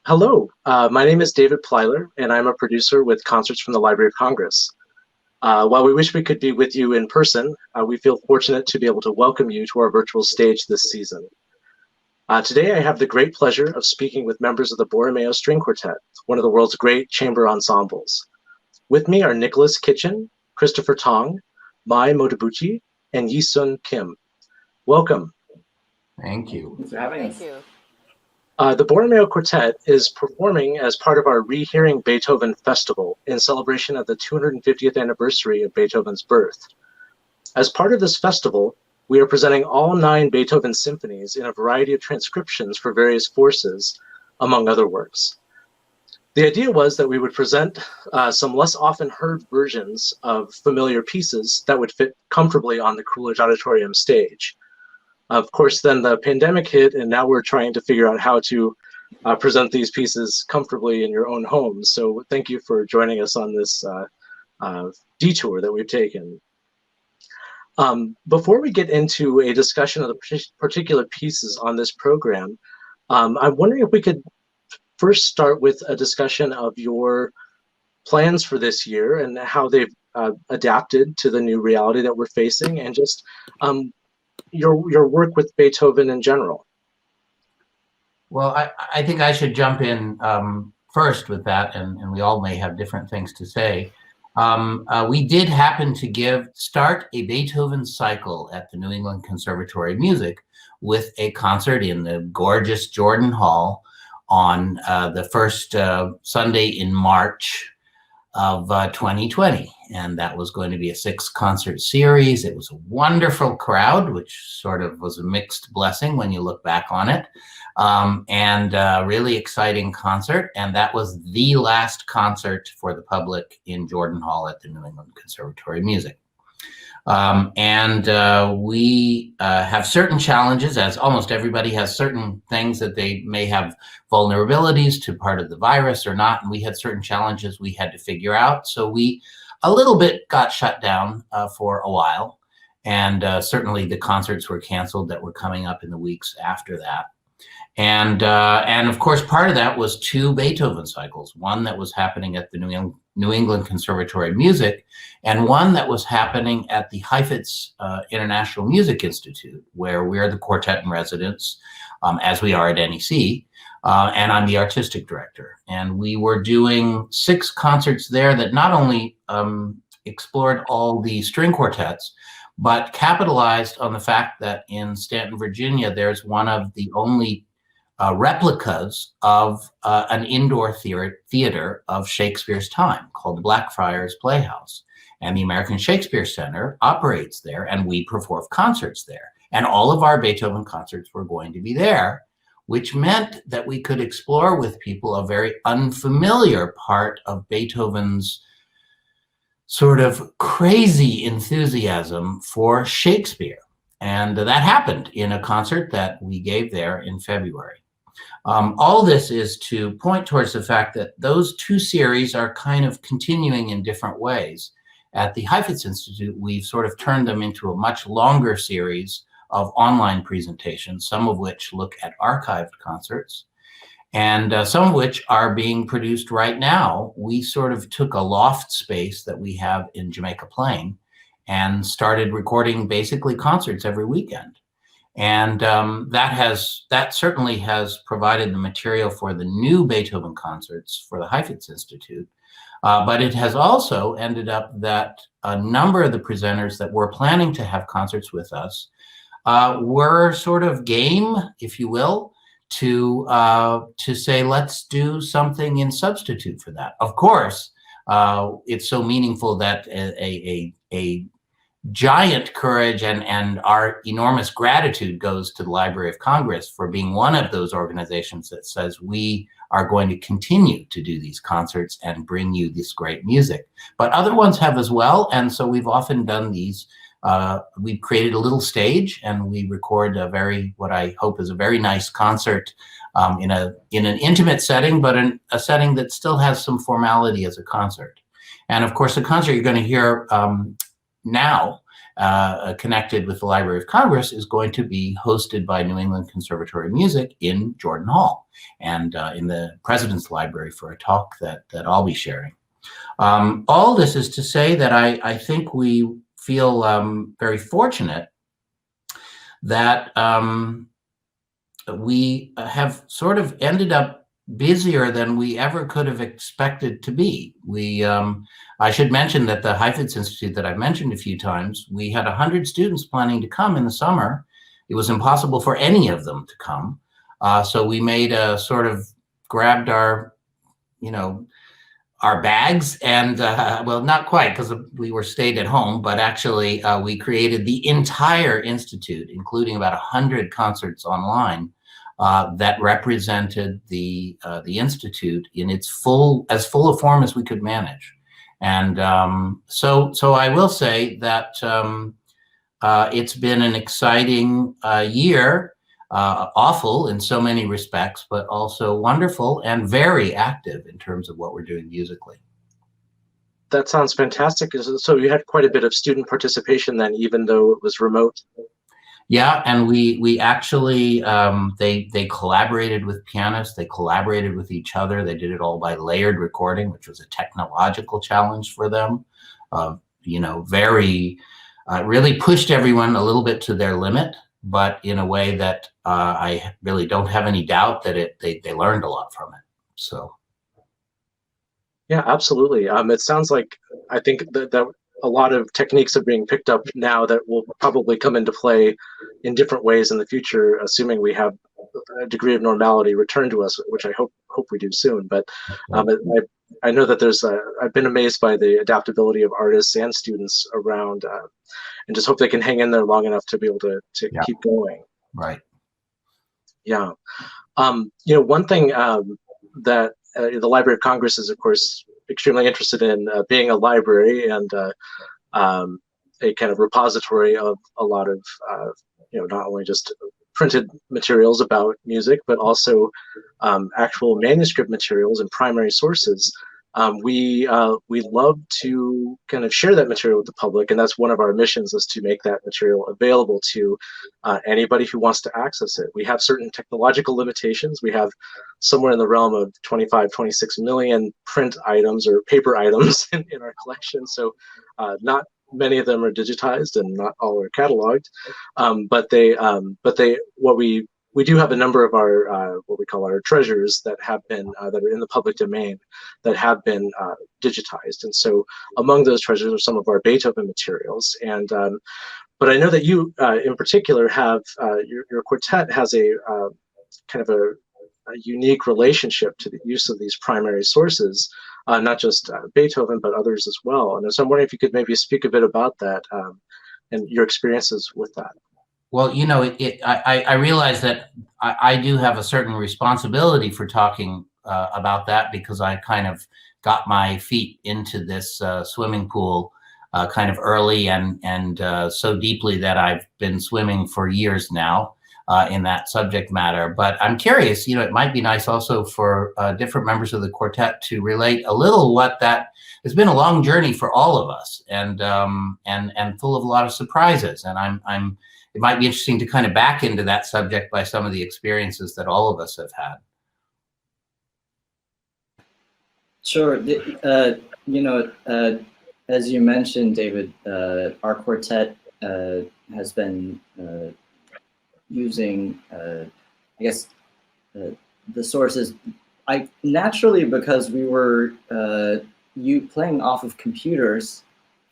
Hello, my name is David Plylar, and I'm a producer with Concerts from the Library of Congress. While we wish we could be with you in person, we feel fortunate to be able to welcome you to our virtual stage this season. Today, I have the great pleasure of speaking with members of the Borromeo String Quartet, one of the world's great chamber ensembles. With me are Nicholas Kitchen, Christopher Tong, Mai Motobuchi, and Yi-sun Kim. Welcome. Thank you. Thanks for having us. Thank you. The Borromeo Quartet is performing as part of our Rehearing Beethoven Festival in celebration of the 250th anniversary of Beethoven's birth. As part of this festival, we are presenting all 9 Beethoven symphonies in a variety of transcriptions for various forces, among other works. The idea was that we would present some less often heard versions of familiar pieces that would fit comfortably on the Coolidge Auditorium stage. Of course, then the pandemic hit, and now we're trying to figure out how to present these pieces comfortably in your own homes. So thank you for joining us on this detour that we've taken. Before we get into a discussion of the particular pieces on this program, I'm wondering if we could first start with a discussion of your plans for this year and how they've adapted to the new reality that we're facing, and just your work with Beethoven in general. Well, I think I should jump in first with that, and we all may have different things to say. We did happen to start a Beethoven cycle at the New England Conservatory of Music with a concert in the gorgeous Jordan Hall on the first Sunday in March of 2020, and that was going to be a 6-concert series. It was a wonderful crowd, which sort of was a mixed blessing when you look back on it, and a really exciting concert, and that was the last concert for the public in Jordan Hall at the New England Conservatory of Music. We have certain challenges, as almost everybody has certain things that they may have vulnerabilities to part of the virus or not, and we had certain challenges we had to figure out. So we a little bit got shut down for a while, and certainly the concerts were canceled that were coming up in the weeks after that. And of course, part of that was 2 Beethoven cycles, one that was happening at the New England Conservatory of Music, and one that was happening at the Heifetz International Music Institute, where we're the quartet in residence, as we are at NEC, and I'm the artistic director. And we were doing 6 concerts there that not only explored all the string quartets, but capitalized on the fact that in Stanton, Virginia, there's one of the only replicas of an indoor theater of Shakespeare's time called the Blackfriars Playhouse. And the American Shakespeare Center operates there, and we perform concerts there. And all of our Beethoven concerts were going to be there, which meant that we could explore with people a very unfamiliar part of Beethoven's sort of crazy enthusiasm for Shakespeare. And that happened in a concert that we gave there in February. All this is to point towards the fact that those 2 series are kind of continuing in different ways. At the Heifetz Institute, we've sort of turned them into a much longer series of online presentations, some of which look at archived concerts, and some of which are being produced right now. We sort of took a loft space that we have in Jamaica Plain and started recording basically concerts every weekend. And that certainly has provided the material for the new Beethoven concerts for the Heifetz Institute. But it has also ended up that a number of the presenters that were planning to have concerts with us were sort of game, if you will, to say, let's do something in substitute for that. Of course, it's so meaningful that a giant courage and our enormous gratitude goes to the Library of Congress for being one of those organizations that says we are going to continue to do these concerts and bring you this great music. But other ones have as well, and so we've often done these. We've created a little stage, and we record what I hope is a very nice concert in an intimate setting, but in a setting that still has some formality as a concert. And of course, the concert you're going to hear now connected with the Library of Congress, is going to be hosted by New England Conservatory of Music in Jordan Hall and in the President's Library for a talk that I'll be sharing. All this is to say that I think we feel very fortunate that we have sort of ended up busier than we ever could have expected to be. I should mention that the Heifetz Institute that I've mentioned a few times, we had 100 students planning to come in the summer. It was impossible for any of them to come. So we made a sort of grabbed our, our bags and, well, not quite because we were stayed at home, but actually we created the entire institute, including about 100 concerts online that represented the institute in its full a form as we could manage. And so I will say that it's been an exciting year, awful in so many respects, but also wonderful and very active in terms of what we're doing musically. That sounds fantastic. So you had quite a bit of student participation then, even though it was remote. Yeah, and we actually, they collaborated with pianists, they collaborated with each other, they did it all by layered recording, which was a technological challenge for them, very, really pushed everyone a little bit to their limit, but in a way that I really don't have any doubt that they learned a lot from it, so. Yeah, absolutely. It sounds like, I think that a lot of techniques are being picked up now that will probably come into play in different ways in the future, assuming we have a degree of normality return to us, which I hope we do soon. But I know that I've been amazed by the adaptability of artists and students around, and just hope they can hang in there long enough to be able to keep going. Right. Yeah. One thing that the Library of Congress is, of course, extremely interested in being a library and a kind of repository of a lot of, not only just printed materials about music, but also actual manuscript materials and primary sources. We love to kind of share that material with the public, and that's one of our missions, is to make that material available to anybody who wants to access it. We have certain technological limitations. We have somewhere in the realm of 25, 26 million print items or paper items in our collection, so not many of them are digitized and not all are cataloged, we do have a number of our what we call our treasures that have been that are in the public domain that have been digitized, and so among those treasures are some of our Beethoven materials. And but I know that you in particular have your quartet has a kind of a unique relationship to the use of these primary sources, not just Beethoven but others as well. And so I'm wondering if you could maybe speak a bit about that and your experiences with that. Well, I realize that I do have a certain responsibility for talking about that, because I kind of got my feet into this swimming pool kind of early and so deeply that I've been swimming for years now in that subject matter. But I'm curious, it might be nice also for different members of the quartet to relate a little what that has been. A long journey for all of us, and full of a lot of surprises. And it might be interesting to kind of back into that subject by some of the experiences that all of us have had. Sure. As you mentioned, David, our quartet has been using, I guess, the sources. Naturally, because we were playing off of computers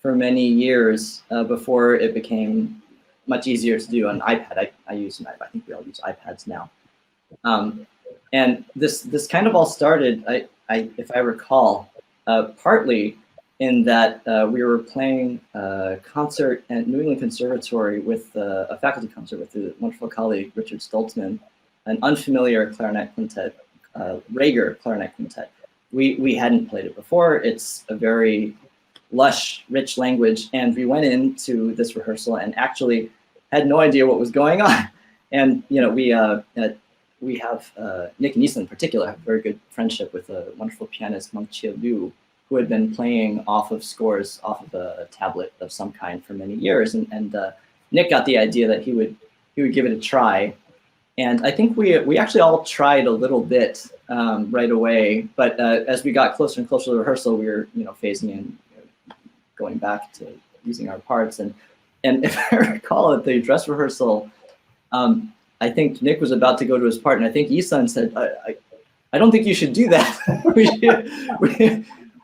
for many years before it became much easier to do on iPad. I use an iPad. I think we all use iPads now. And this kind of all started, if I recall, partly in that we were playing a concert at New England Conservatory with a faculty concert with a wonderful colleague, Richard Stoltzman, an unfamiliar clarinet quintet, Rager clarinet quintet. We hadn't played it before. It's a very lush, rich language, and we went into this rehearsal and actually had no idea what was going on. And we have Nick and Lisa in particular have a very good friendship with a wonderful pianist, Meng Chia Liu, who had been playing off of scores off of a tablet of some kind for many years, and Nick got the idea that he would give it a try, and I think we actually all tried a little bit right away, but as we got closer and closer to rehearsal, we were phasing in, going back to using our parts, and if I recall at the dress rehearsal, I think Nick was about to go to his part, and I think Isan said, I don't think you should do that.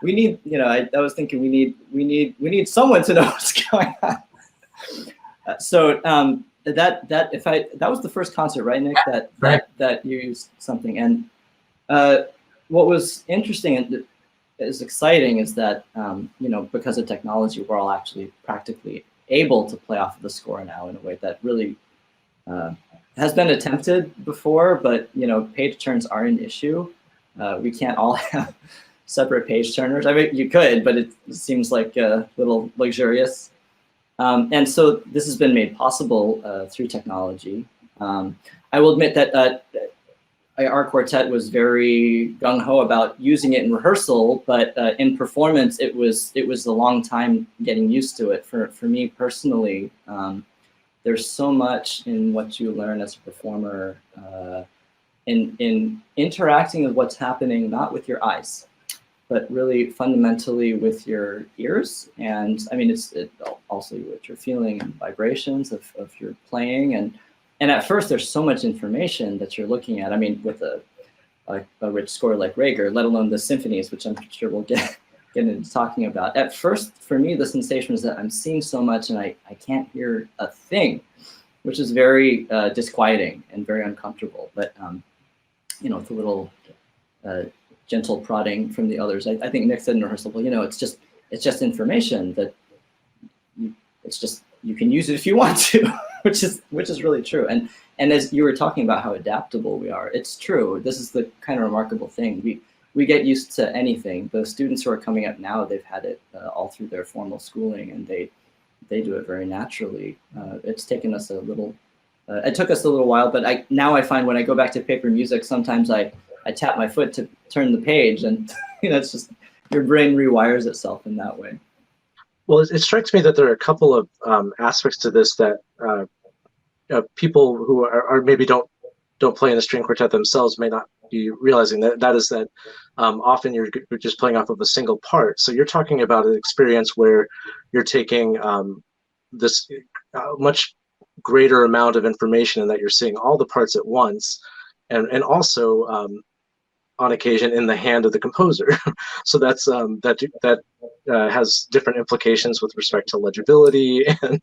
we need, I was thinking we need someone to know what's going on. So that was the first concert, right, Nick? That you used something. And what was interesting and is exciting is that because of technology, we're all actually practically able to play off of the score now in a way that really has been attempted before, but page turns are an issue. We can't all have separate page turners. I mean, you could, but it seems like a little luxurious. And so this has been made possible through technology. I will admit that our quartet was very gung-ho about using it in rehearsal, but in performance, it was a long time getting used to it. For me personally, there's so much in what you learn as a performer in interacting with what's happening, not with your eyes, but really fundamentally with your ears. And I mean, it's also what you're feeling and vibrations of your playing. And at first there's so much information that you're looking at. I mean, with a rich score like Reger, let alone the symphonies, which I'm sure we'll get into talking about. At first, for me, the sensation is that I'm seeing so much and I can't hear a thing, which is very disquieting and very uncomfortable. But with a little gentle prodding from the others, I think Nick said in rehearsal, well, it's just information that you can use it if you want to, which is really true. And as you were talking about how adaptable we are, it's true. This is the kind of remarkable thing. We get used to anything. The students who are coming up now, they've had it all through their formal schooling, and they do it very naturally. It's taken us it took us a little while, but now I find when I go back to paper music, sometimes I tap my foot to turn the page, and it's just your brain rewires itself in that way. Well, it strikes me that there are a couple of aspects to this that people who are maybe don't play in a string quartet themselves may not be realizing. That is that often you're just playing off of a single part. So you're talking about an experience where you're taking this much greater amount of information, and that you're seeing all the parts at once, and also on occasion in the hand of the composer. So that's that has different implications with respect to legibility and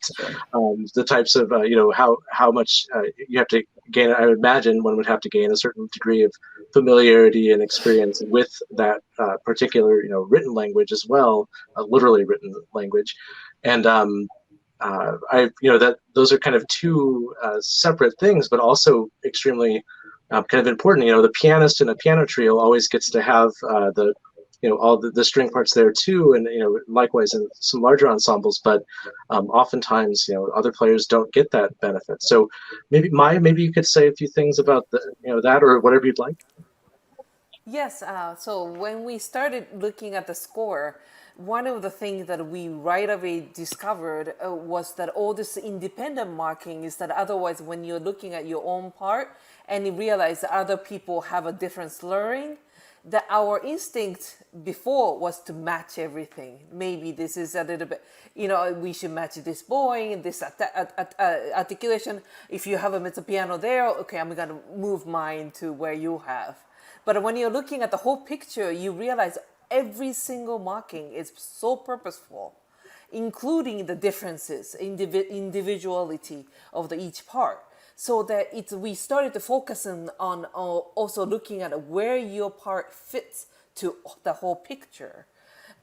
the types of how much you have to gain. I would imagine one would have to gain a certain degree of familiarity and experience with that particular written language as well, literally written language, and that those are kind of two separate things, but also extremely kind of important. The pianist in a piano trio always gets to have all the string parts there too, and likewise in some larger ensembles. But oftentimes, other players don't get that benefit. So maybe you could say a few things about that, or whatever you'd like. Yes. So when we started looking at the score, one of the things that we right away discovered was that all this independent marking is that otherwise when you're looking at your own part and you realize that other people have a different slurring, that our instinct before was to match everything. Maybe this is a little bit, we should match this bowing, this articulation. If you have a mezzo piano there, okay, I'm going to move mine to where you have. But when you're looking at the whole picture, you realize every single marking is so purposeful, including the differences, individuality of each part. So that we started to focus on also looking at where your part fits to the whole picture.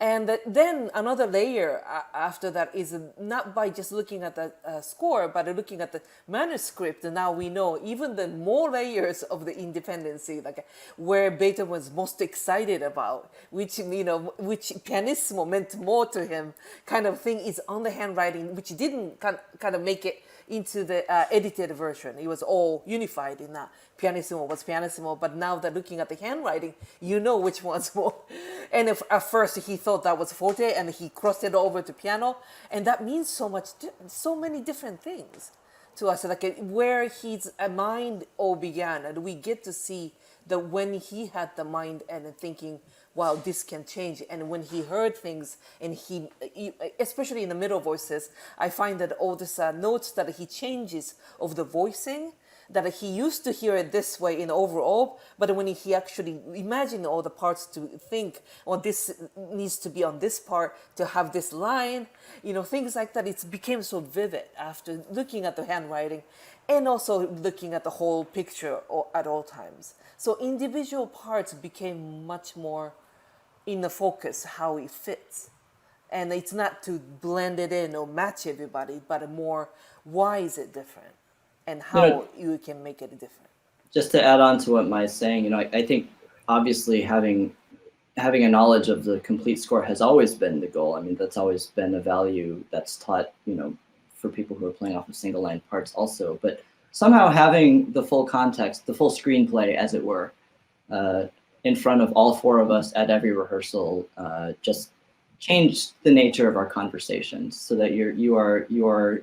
And then another layer after that is not by just looking at the score, but looking at the manuscript. And now we know even the more layers of the independency, like where Beethoven was most excited about, which pianissimo meant more to him, kind of thing is on the handwriting, which didn't kind of make it into the edited version. It was all unified in that. Pianissimo was pianissimo, but now that looking at the handwriting, you know which one's more. And if at first he thought that was forte, and he crossed it over to piano, and that means so much, so many different things to us. Like where his mind all began, and we get to see that when he had the mind and thinking, wow, this can change. And when he heard things, and he especially in the middle voices, I find that all these notes that he changes of the voicing, that he used to hear it this way in overall, but when he actually imagined all the parts to think, well, this needs to be on this part to have this line, things like that, it became so vivid after looking at the handwriting and also looking at the whole picture at all times. So individual parts became much more in the focus, how it fits. And it's not to blend it in or match everybody, but more, why is it different? And how you can make it different. Just to add on to what Mai's saying, I think obviously having a knowledge of the complete score has always been the goal. I mean, that's always been a value that's taught, for people who are playing off of single line parts also. But somehow having the full context, the full screenplay, as it were, in front of all four of us at every rehearsal, just changed the nature of our conversations, so that you are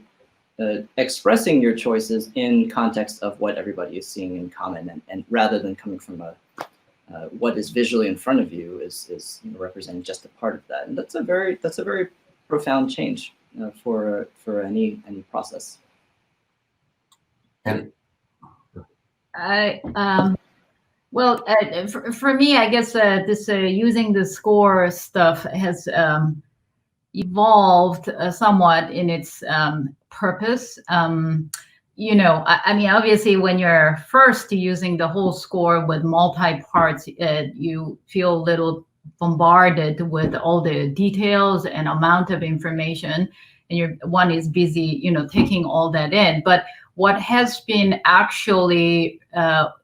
expressing your choices in context of what everybody is seeing in common, and rather than coming from what is visually in front of you is representing just a part of that. And that's a very profound change for any process. And well, for me, I guess this using the score stuff has evolved somewhat in its purpose. I mean, obviously, when you're first using the whole score with multi-parts, you feel a little bombarded with all the details and amount of information, and one is busy, taking all that in. But what has been actually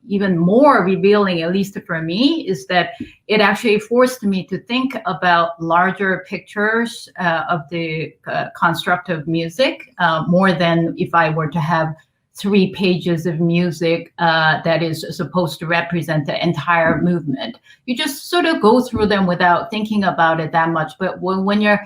even more revealing, at least for me, is that it actually forced me to think about larger pictures of the construct of music, more than if I were to have 3 pages of music that is supposed to represent the entire movement. You just sort of go through them without thinking about it that much. But when you're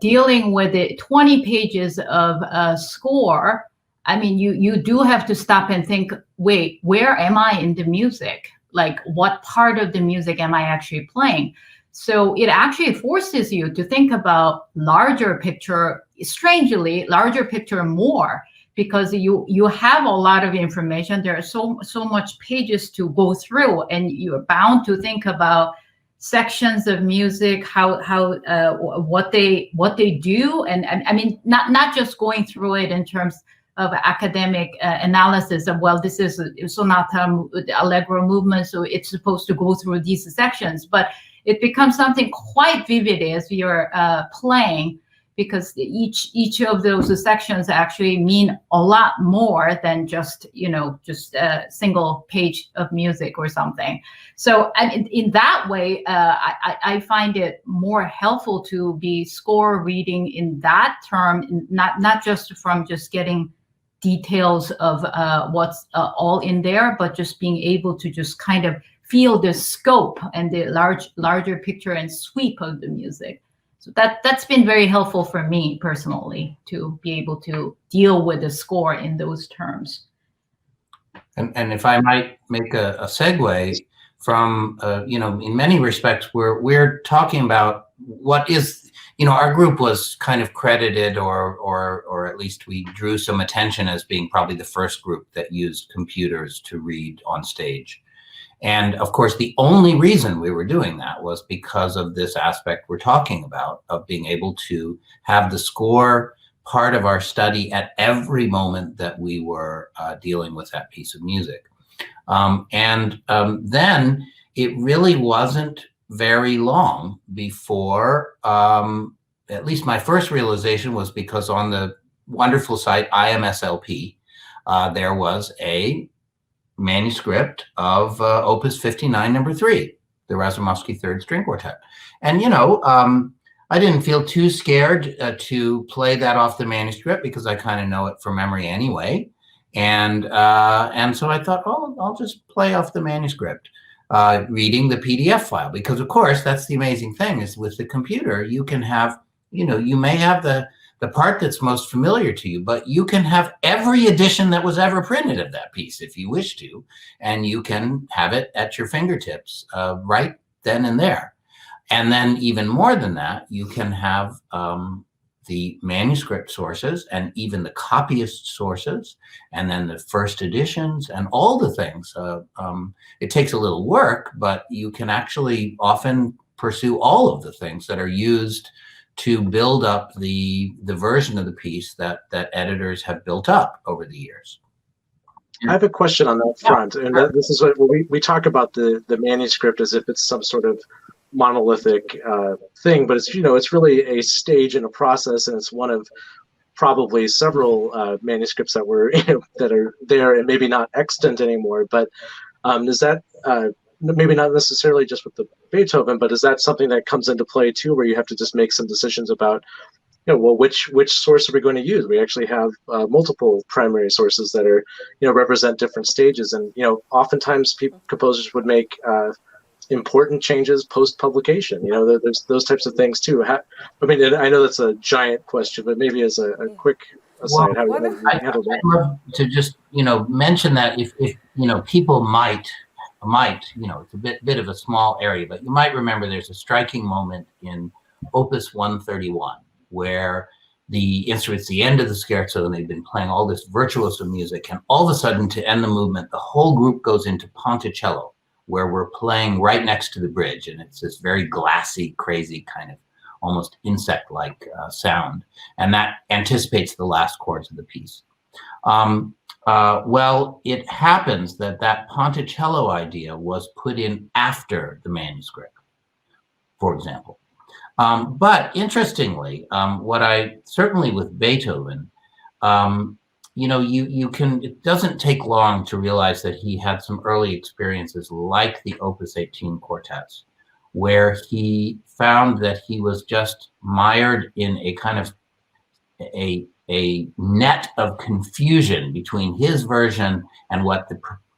dealing with it, 20 pages of score, I mean, you do have to stop and think, wait, where am I in the music? Like, what part of the music am I actually playing? So it actually forces you to think about larger picture, strangely, larger picture more, because you have a lot of information. There are so much pages to go through, and you're bound to think about sections of music, what they do, and I mean, not just going through it in terms of academic analysis of, well, this is a sonata allegro movement, so it's supposed to go through these sections, but it becomes something quite vivid as you're playing, because each of those sections actually mean a lot more than just a single page of music or something. So in that way, I find it more helpful to be score reading in that term, not just from just getting details of what's all in there, but just being able to just kind of feel the scope and the larger picture and sweep of the music. So that's been very helpful for me personally, to be able to deal with the score in those terms. And if I might make a segue from, in many respects, we're talking about what is, our group was kind of credited, or at least we drew some attention as being probably the first group that used computers to read on stage. And of course, the only reason we were doing that was because of this aspect we're talking about, of being able to have the score part of our study at every moment that we were dealing with that piece of music. Then it really wasn't very long before, at least my first realization was because on the wonderful site IMSLP, there was a manuscript of Opus 59, number 3, the Razumovsky Third String Quartet. And, I didn't feel too scared to play that off the manuscript because I kind of know it from memory anyway. And so I thought, oh, I'll just play off the manuscript, reading the PDF file, because of course that's the amazing thing is with the computer, you can have, you may have the part that's most familiar to you, but you can have every edition that was ever printed of that piece if you wish to, and you can have it at your fingertips right then and there. And then even more than that, you can have the manuscript sources and even the copyist sources, and then the first editions and all the things. It takes a little work, but you can actually often pursue all of the things that are used to build up the version of the piece that editors have built up over the years. I have a question on that front, and this is what we talk about the manuscript as if it's some sort of monolithic thing, but it's really a stage in a process, and it's one of probably several manuscripts that were that are there and maybe not extant anymore. But is that maybe not necessarily just with the Beethoven, but is that something that comes into play too, where you have to just make some decisions about, well, which source are we going to use? We actually have multiple primary sources that are represent different stages, and oftentimes composers would make important changes post-publication. There's those types of things too. I mean, I know that's a giant question, but maybe as a quick aside, how do you handle that? I'd love to just mention that if people might it's a bit of a small area, but you might remember there's a striking moment in Opus 131 where the instrument's the end of the scherzo, and they've been playing all this virtuoso music, and all of a sudden, to end the movement, the whole group goes into ponticello, where we're playing right next to the bridge, and it's this very glassy, crazy kind of almost insect-like sound, and that anticipates the last chords of the piece. Well, it happens that ponticello idea was put in after the manuscript, for example. But interestingly, what I certainly with Beethoven, it doesn't take long to realize that he had some early experiences like the Opus 18 quartets, where he found that he was just mired in a kind of a net of confusion between his version and what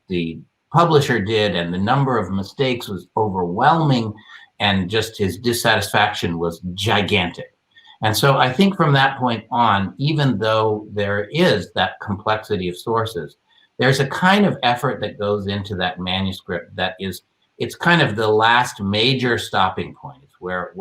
the publisher did, and the number of mistakes was overwhelming, and just his dissatisfaction was gigantic. And so I think from that point on, even though there is that complexity of sources, there's a kind of effort that goes into that manuscript that it's kind of the last major stopping point. It's where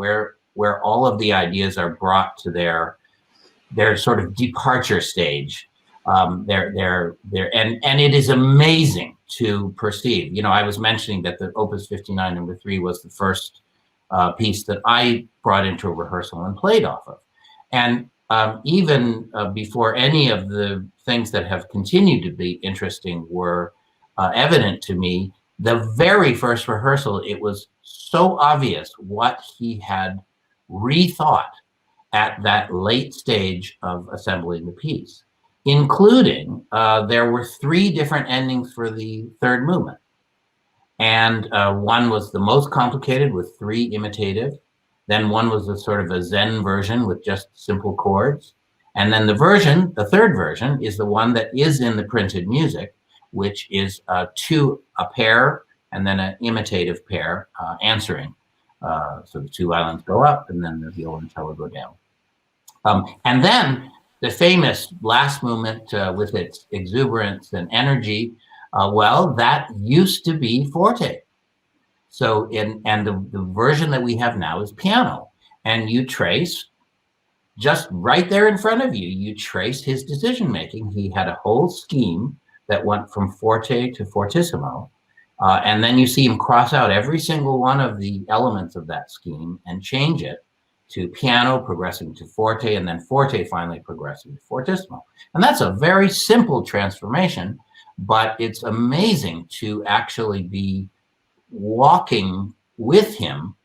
all of the ideas are brought to their sort of departure stage. And it is amazing to perceive. I was mentioning that the Opus 59 number 3 was the first piece that I brought into a rehearsal and played off of. And even before any of the things that have continued to be interesting were evident to me, the very first rehearsal, it was so obvious what he had rethought at that late stage of assembling the piece, including there were 3 different endings for the third movement. And one was the most complicated with 3 imitative. Then one was a sort of a Zen version with just simple chords. And then the third version, is the one that is in the printed music, which is a pair and then an imitative pair answering. So the 2 violins go up and then the viola and cello go down. And then the famous last movement with its exuberance and energy, well, that used to be forte. So the version that we have now is piano, and you trace just right there in front of you, you trace his decision making. He had a whole scheme that went from forte to fortissimo, and then you see him cross out every single one of the elements of that scheme and change it to piano progressing to forte, and then forte finally progressing to fortissimo. And that's a very simple transformation, but it's amazing to actually be walking with him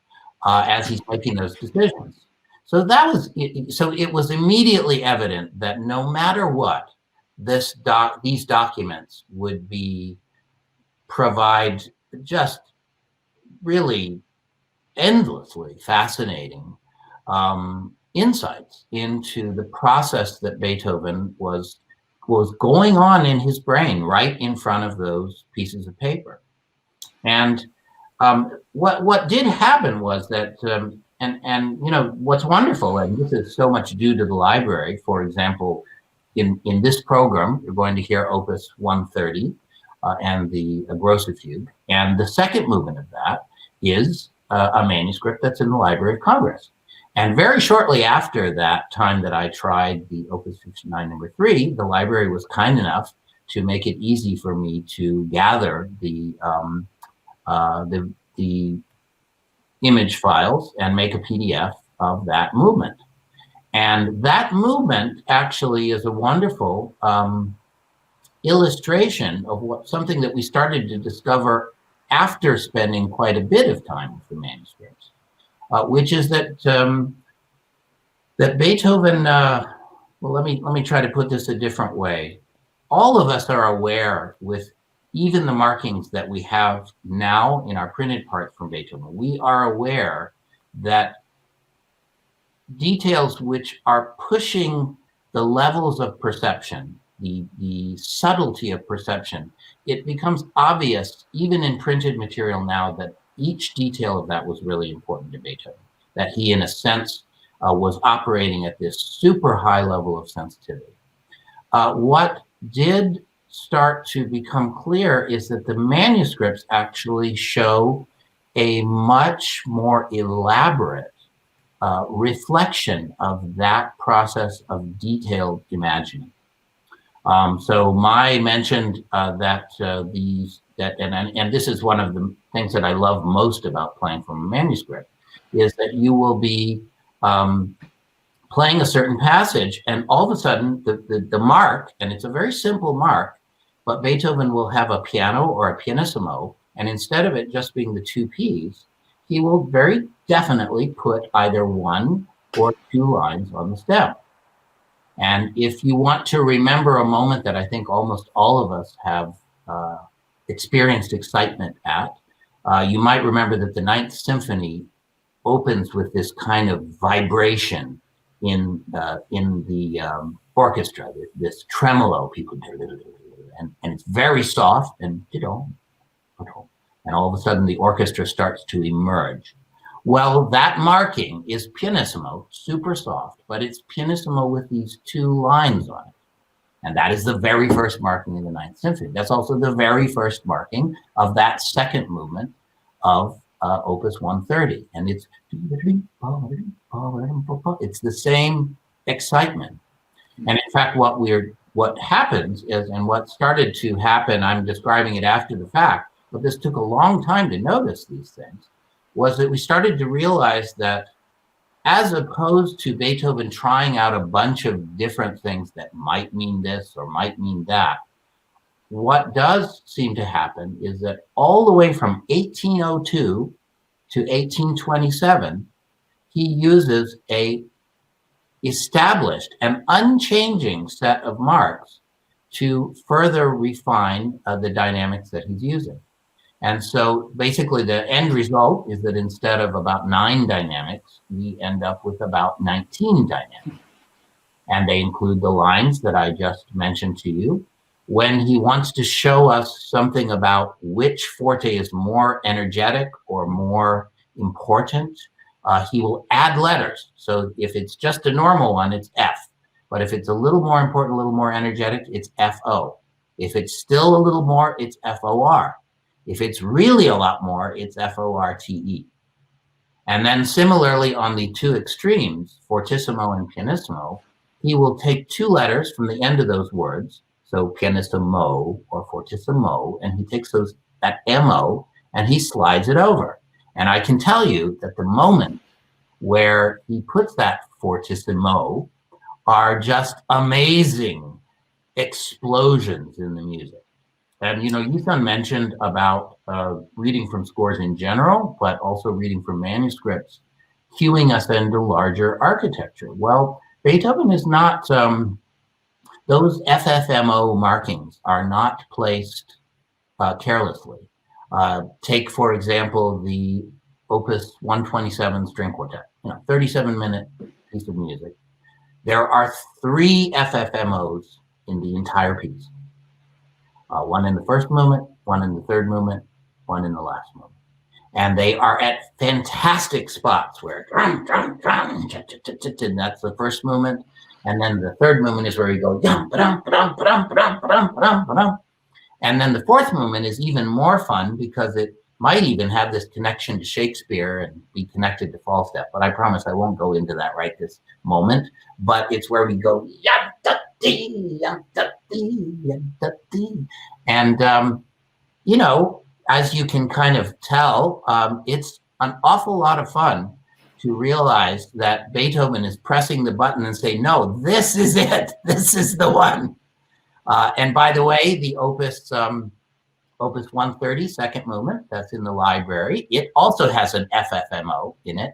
as he's making those decisions. So it was immediately evident that no matter what, these documents would provide just really endlessly fascinating insights into the process that Beethoven was going on in his brain right in front of those pieces of paper. And what did happen was that, and you know, what's wonderful, and this is so much due to the library, for example, in this program, you're going to hear Opus 130 and the Grosse Fugue. And the second movement of that is a manuscript that's in the Library of Congress. And very shortly after that time that I tried the Opus 59 number 3, the library was kind enough to make it easy for me to gather the image files and make a PDF of that movement. And that movement actually is a wonderful illustration of something that we started to discover after spending quite a bit of time with the manuscripts, which is that that Beethoven. Well, let me try to put this a different way. All of us are aware, with even the markings that we have now in our printed parts from Beethoven, we are aware that details which are pushing the levels of perception, the subtlety of perception, it becomes obvious even in printed material now that each detail of that was really important to Beethoven, that he in a sense was operating at this super high level of sensitivity. What did start to become clear is that the manuscripts actually show a much more elaborate reflection of that process of detailed imagining. So Mai mentioned that and this is one of the things that I love most about playing from a manuscript, is that you will be playing a certain passage, and all of a sudden the mark, and it's a very simple mark, but Beethoven will have a piano or a pianissimo, and instead of it just being the two Ps, he will very definitely put either one or two lines on the stem. And if you want to remember a moment that I think almost all of us have experienced excitement at, you might remember that the Ninth Symphony opens with this kind of vibration in the orchestra, this tremolo, people, and it's very soft, and all of a sudden the orchestra starts to emerge. Well, that marking is pianissimo, super soft, but it's pianissimo with these two lines on it. And that is the very first marking in the Ninth Symphony. That's also the very first marking of that second movement of Opus 130. And it's the same excitement. And in fact, what happens is, and what started to happen, I'm describing it after the fact, but this took a long time to notice these things, was that we started to realize that as opposed to Beethoven trying out a bunch of different things that might mean this or might mean that, what does seem to happen is that all the way from 1802 to 1827, he uses a established and unchanging set of marks to further refine the dynamics that he's using. And so basically the end result is that instead of about 9 dynamics, we end up with about 19 dynamics. And they include the lines that I just mentioned to you. When he wants to show us something about which forte is more energetic or more important, he will add letters. So if it's just a normal one, it's F. But if it's a little more important, a little more energetic, it's FO. If it's still a little more, it's FOR. If it's really a lot more, it's FORTE. And then similarly on the two extremes, fortissimo and pianissimo, he will take 2 letters from the end of those words, so pianissimo or fortissimo, and he takes that MO and he slides it over. And I can tell you that the moment where he puts that fortissimo are just amazing explosions in the music. And, you know, Yisun mentioned about reading from scores in general, but also reading from manuscripts, cueing us into larger architecture. Well, Beethoven is not, those FFMO markings are not placed carelessly. Take, for example, the Opus 127 String Quartet, 37-minute piece of music. There are 3 FFMOs in the entire piece. One in the first movement, one in the third movement, one in the last movement. And they are at fantastic spots where and that's the first movement. And then the third movement is where you go, and then the fourth movement is even more fun because it might even have this connection to Shakespeare and be connected to Falstaff. But I promise I won't go into that right this moment. But it's where we go, and as you can kind of tell, it's an awful lot of fun to realize that Beethoven is pressing the button and say, no, this is it. This is the one. And by the way, the Opus 130, second movement, that's in the library. It also has an FFMO in it.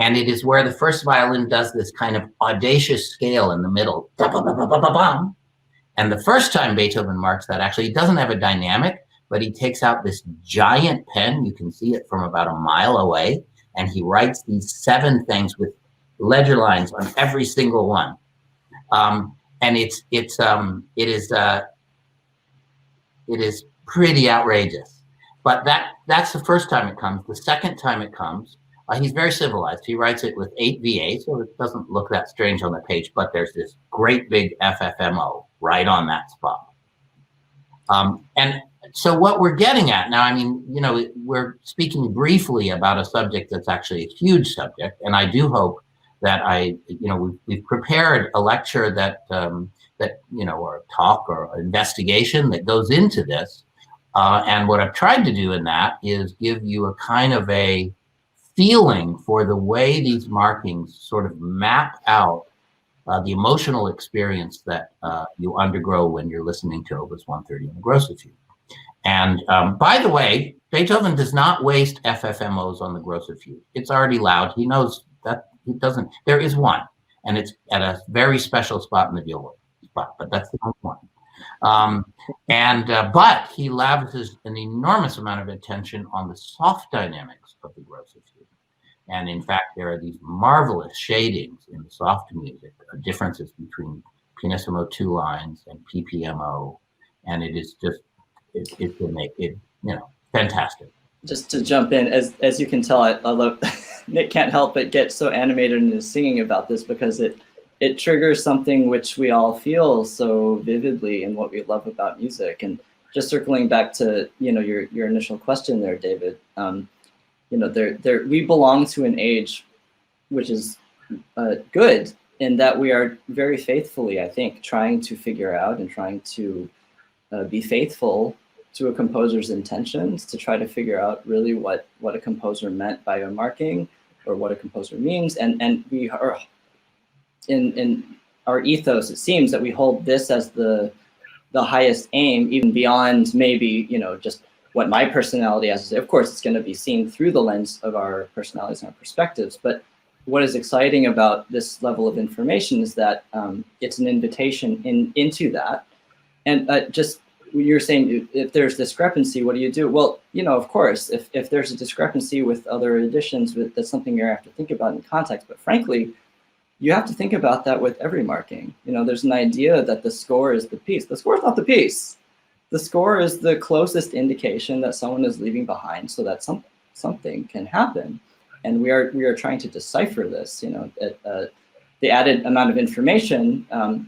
And it is where the first violin does this kind of audacious scale in the middle. And the first time Beethoven marks that, actually, it doesn't have a dynamic, but he takes out this giant pen. You can see it from about a mile away. And he writes these 7 things with ledger lines on every single one. And it is pretty outrageous. But that's the first time it comes. The second time it comes, he's very civilized. He writes it with 8 VA, so it doesn't look that strange on the page, but there's this great big FFMO right on that spot. And so what we're getting at now, we're speaking briefly about a subject that's actually a huge subject, and I do hope that we've prepared a lecture that or a talk or an investigation that goes into this. And what I've tried to do in that is give you a kind of a feeling for the way these markings sort of map out the emotional experience that you undergo when you're listening to Opus 130 in the Grosse Fuge. And by the way, Beethoven does not waste FFMOs on the Grosse Fuge. It's already loud. He knows that he doesn't. There is one, and it's at a very special spot in the viola spot, but that's the only one. But he lavishes an enormous amount of attention on the soft dynamics of the Grosse Fuge. And in fact, there are these marvelous shadings in the soft music, differences between pianissimo 2 lines and PPMO, and it is just it will make it fantastic. Just to jump in, as you can tell, I love Nick can't help but get so animated in his singing about this because it triggers something which we all feel so vividly in what we love about music. And just circling back to your initial question there, David, we belong to an age which is good in that we are very faithfully, I think, trying to figure out and trying to be faithful to a composer's intentions, to try to figure out really what a composer meant by a marking or what a composer means. And we are in our ethos, it seems that we hold this as the highest aim, even beyond maybe just what my personality has. Of course, it's going to be seen through the lens of our personalities and our perspectives. But what is exciting about this level of information is that it's an invitation into that. And just you're saying, if there's discrepancy, what do you do? Well, of course, if there's a discrepancy with other editions, that's something you have to think about in context. But frankly, you have to think about that with every marking. There's an idea that the score is the piece. The score is not the piece. The score is the closest indication that someone is leaving behind so that something can happen. And we are trying to decipher this, the added amount of information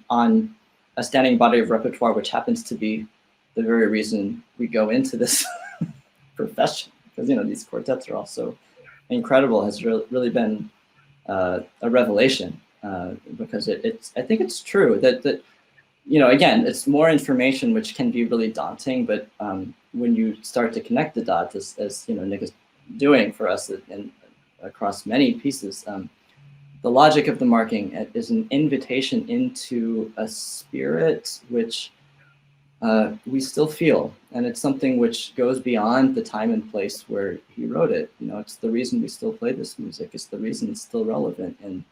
on a standing body of repertoire, which happens to be the very reason we go into this profession, because these quartets are also incredible, has really been a revelation, because I think it's true that again, it's more information which can be really daunting, but when you start to connect the dots, as Nick is doing for us and across many pieces, the logic of the marking is an invitation into a spirit which we still feel, and it's something which goes beyond the time and place where he wrote it. It's the reason we still play this music. It's the reason it's still relevant in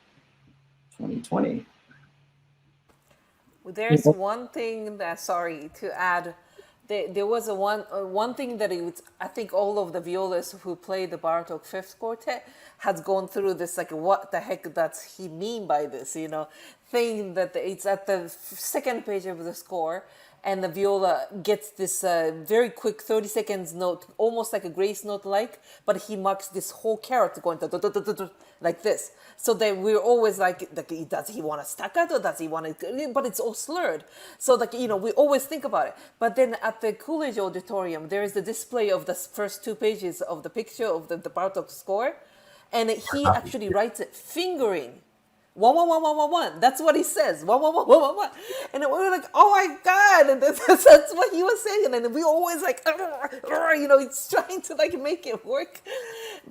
2020. There's one thing that, sorry, to add there was one thing that I think all of the violists who play the Bartók Fifth Quartet has gone through this, like, what the heck does he mean by this, thing that it's at the second page of the score, and the viola gets this very quick 30 seconds note, almost like a grace note but he marks this whole character going like this. So that we're always like, does he want a staccato? Does he want it? But it's all slurred. So we always think about it. But then at the Coolidge Auditorium, there is the display of the first 2 pages of the picture of the Bartók score. And he actually writes it fingering. 1 1 1 1 1 1. That's what he says. 1 1 1 1 1 1. And we were like, oh my God! And that's what he was saying. And we always like, it's trying to make it work.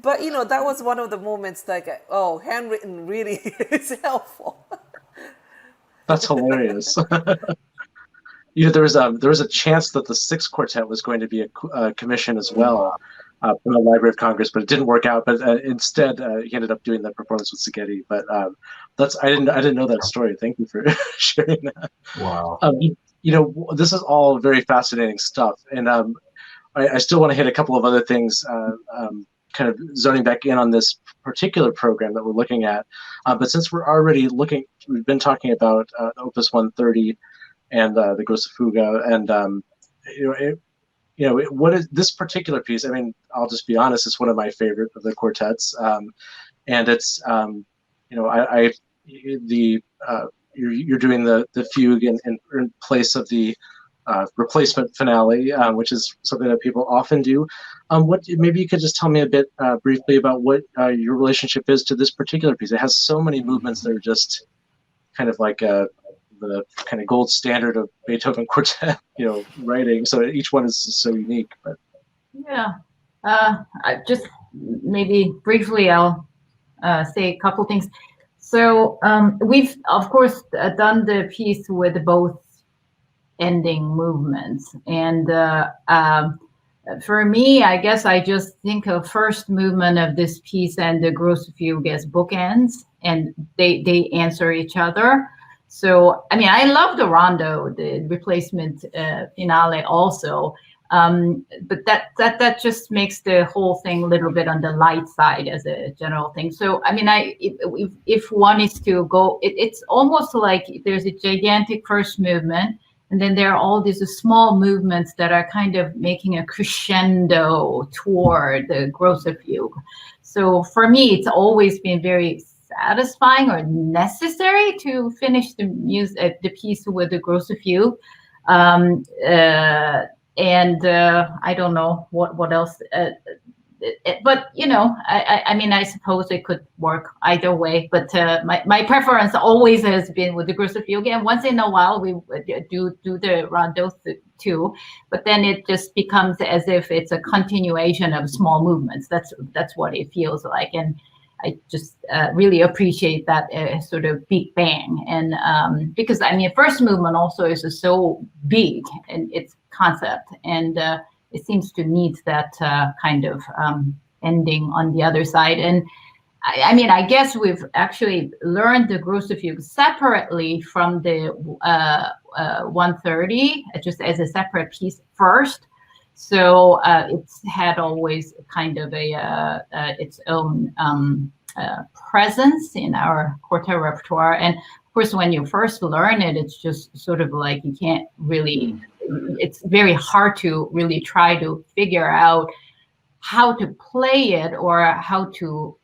But that was one of the moments handwritten really is helpful. That's hilarious. There was a chance that the Sixth Quartet was going to be a commission as well. From the Library of Congress, but it didn't work out. But instead, he ended up doing the performance with Sagetti. But I didn't know that story. Thank you for sharing that. Wow. This is all very fascinating stuff, and I still want to hit a couple of other things, kind of zoning back in on this particular program that we're looking at. But since we've been talking about Opus 130 and the Grosse Fuga, and what is this particular piece? I mean, I'll just be honest, it's one of my favorite of the quartets, and it's you're doing the fugue in place of the replacement finale, which is something that people often do. Maybe you could just tell me a bit briefly about what your relationship is to this particular piece. It has so many movements that are just kind of like the kind of gold standard of Beethoven quartet, writing. So each one is so unique. But yeah, I just maybe briefly I'll say a couple things. So we've of course done the piece with both ending movements, and for me, I guess I just think of first movement of this piece and the Grosse Fuge as bookends, and they answer each other. So, I mean, I love the rondo, the replacement finale also, but that just makes the whole thing a little bit on the light side as a general thing. So, I mean, if one is to go, it's almost like there's a gigantic first movement, and then there are all these small movements that are kind of making a crescendo toward the Grosse Fuge. So for me, it's always been very satisfying or necessary to finish the piece with the Grosse Fuge, and I don't know what else. But I mean, I suppose it could work either way. But my preference always has been with the Grosse Fuge. And once in a while, we do the rondo too. But then it just becomes as if it's a continuation of small movements. That's what it feels like. And I just really appreciate that sort of big bang. And because, I mean, first movement also is so big in its concept. And it seems to need that kind of ending on the other side. And I mean, I guess we've actually learned the Grosse Fuge separately from the 130, just as a separate piece first. So it's had always kind of its own presence in our quartet repertoire. And of course, when you first learn it, it's just sort of like you can't really, it's very hard to really try to figure out how to play it or how to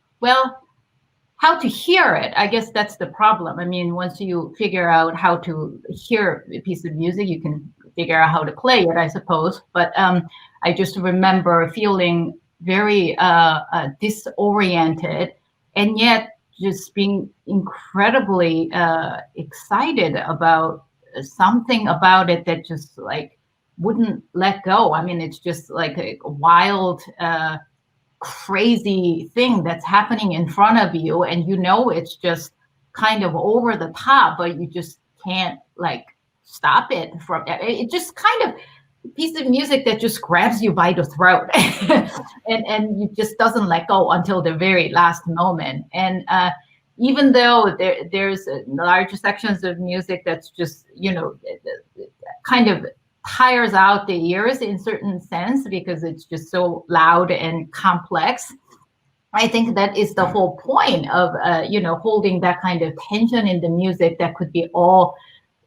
hear it. I guess that's the problem. I mean, once you figure out how to hear a piece of music, you can figure out how to play it, I suppose. But I just remember feeling very disoriented, and yet just being incredibly excited about something about it that just like wouldn't let go. I mean, it's just like a wild, crazy thing that's happening in front of you, and it's just kind of over the top, but you just can't like stop it from it. Just kind of a piece of music that just grabs you by the throat and you just doesn't let go until the very last moment. And even though there's larger sections of music that's just kind of tires out the ears in certain sense because it's just so loud and complex. I think that is the whole point of, holding that kind of tension in the music that could be all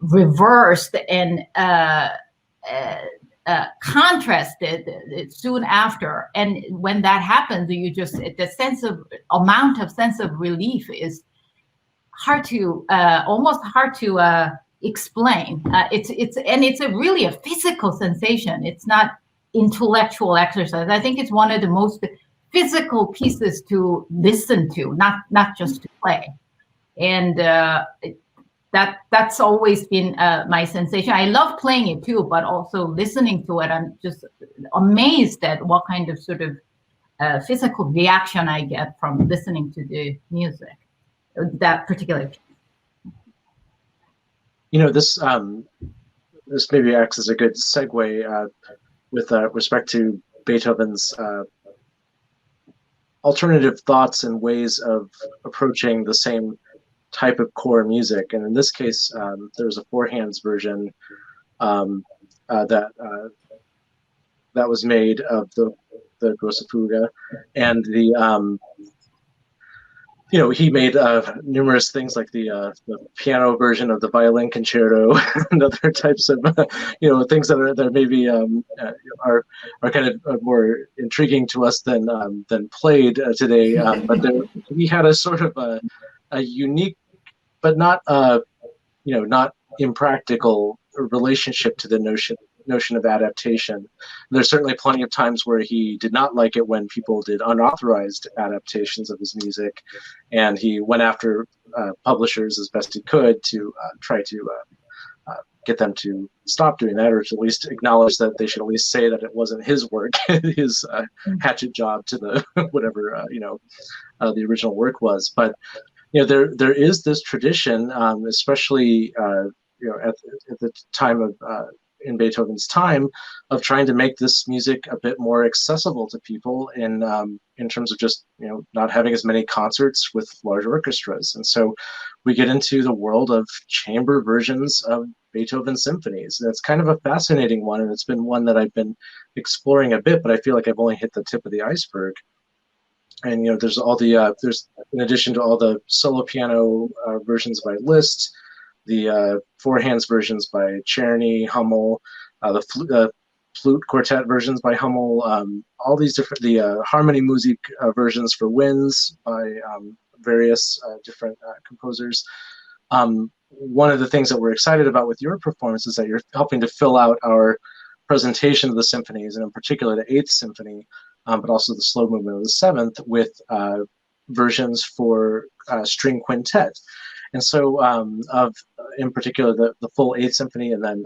reversed and contrasted soon after. And when that happens, you just, the amount of sense of relief is hard to, almost hard to explain. It's really a physical sensation. It's not intellectual exercise. I think it's one of the most physical pieces to listen to, not just to play. And that's always been my sensation. I love playing it too, but also listening to it, I'm just amazed at what kind of sort of physical reaction I get from listening to the music, that particular piece. This maybe acts as a good segue with respect to Beethoven's alternative thoughts and ways of approaching the same type of core music. And in this case, there's a four-hands version that was made of the Grosse Fuge, and he made numerous things like the piano version of the violin concerto and other types of things that maybe are kind of more intriguing to us than played today. But he had a sort of a unique, but not not impractical relationship to the notion of adaptation. There's certainly plenty of times where he did not like it when people did unauthorized adaptations of his music, and he went after publishers as best he could to try to get them to stop doing that, or to at least acknowledge that they should at least say that it wasn't his work, his hatchet job to the whatever the original work was. But there is this tradition, especially at the time of in Beethoven's time, of trying to make this music a bit more accessible to people in terms of just not having as many concerts with large orchestras. And so we get into the world of chamber versions of Beethoven symphonies. And it's kind of a fascinating one, and it's been one that I've been exploring a bit, but I feel like I've only hit the tip of the iceberg. And there's all the there's, in addition to all the solo piano versions by Liszt, the four-hands versions by Czerny, Hummel, the flute quartet versions by Hummel, all these different, the harmony music versions for winds by various different composers. One of the things that we're excited about with your performance is that you're helping to fill out our presentation of the symphonies, and in particular the Eighth Symphony, but also the slow movement of the Seventh, with versions for string quintet. And so in particular, the full Eighth Symphony, and then